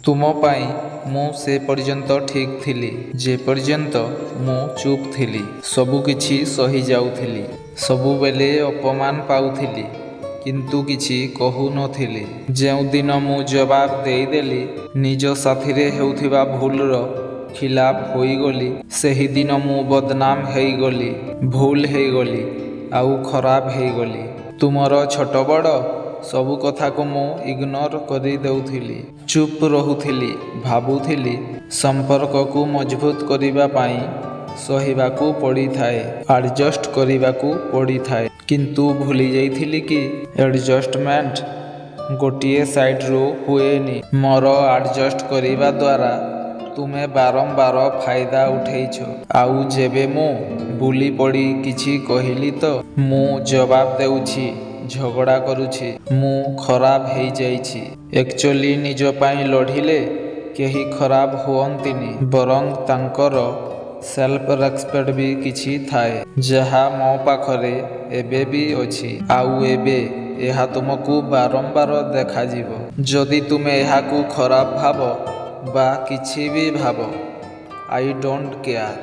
ତୁମ ପାଇଁ ମୁଁ ସେ ପର୍ଯ୍ୟନ୍ତ ଠିକ୍ ଥିଲି ଯେ ପର୍ଯ୍ୟନ୍ତ ମୁଁ ଚୁପ୍ ଥିଲି। ସବୁକିଛି ସହିଯାଉଥିଲି। ସବୁବେଳେ ଅପମାନ ପାଉଥିଲି କିନ୍ତୁ କିଛି କହୁନଥିଲି। ଯେଉଁଦିନ ମୁଁ ଜବାବ ଦେଇଦେଲି, ନିଜ ସାଥିରେ ହେଉଥିବା ଭୁଲର ଖିଲାପ ହୋଇଗଲି, ସେହିଦିନ ମୁଁ ବଦନାମ ହେଇଗଲି, ଭୁଲ ହେଇଗଲି ଆଉ ଖରାପ ହେଇଗଲି। ତୁମର ଛୋଟ ବଡ଼ ସବୁ କଥାକୁ ମୁଁ ଇଗ୍ନୋର କରିଦେଉଥିଲି। ଚୁପ୍ ରହୁଥିଲି। ଭାବୁଥିଲି ସମ୍ପର୍କକୁ ମଜବୁତ କରିବା ପାଇଁ ସହିବାକୁ ପଡ଼ିଥାଏ, ଆଡ଼ଜଷ୍ଟ କରିବାକୁ ପଡ଼ିଥାଏ। କିନ୍ତୁ ଭୁଲି ଯାଇଥିଲି କି ଆଡ଼ଜଷ୍ଟମେଣ୍ଟ ଗୋଟିଏ ସାଇଡରୁ ହୁଏନି। ମୋର ଆଡ଼ଜଷ୍ଟ କରିବା ଦ୍ୱାରା ତୁମେ ବାରମ୍ବାର ଫାଇଦା ଉଠେଇଛ। ଆଉ ଯେବେ ମୁଁ ବୁଲି ପଡ଼ି କିଛି କହିଲି ତ ମୁଁ ଜବାବ ଦେଉଛି, ଝଗଡ଼ା କରୁଛି, ମୁଁ ଖରାପ ହେଇଯାଇଛି। ଏକ୍ଚୁଆଲି ନିଜ ପାଇଁ ଲଢ଼ିଲେ କେହି ଖରାପ ହୁଅନ୍ତିନି, ବରଂ ତାଙ୍କର ସେଲ୍ଫ ରେସ୍ପେକ୍ଟ ବି କିଛି ଥାଏ, ଯାହା ମୋ ପାଖରେ ଏବେ ବି ଅଛି। ଆଉ ଏବେ ଏହା ତୁମକୁ ବାରମ୍ବାର ଦେଖାଯିବ। ଯଦି ତୁମେ ଏହାକୁ ଖରାପ ଭାବ ବା କିଛି ବି ଭାବ, ଆଇ ଡୋଣ୍ଟ କେୟାର।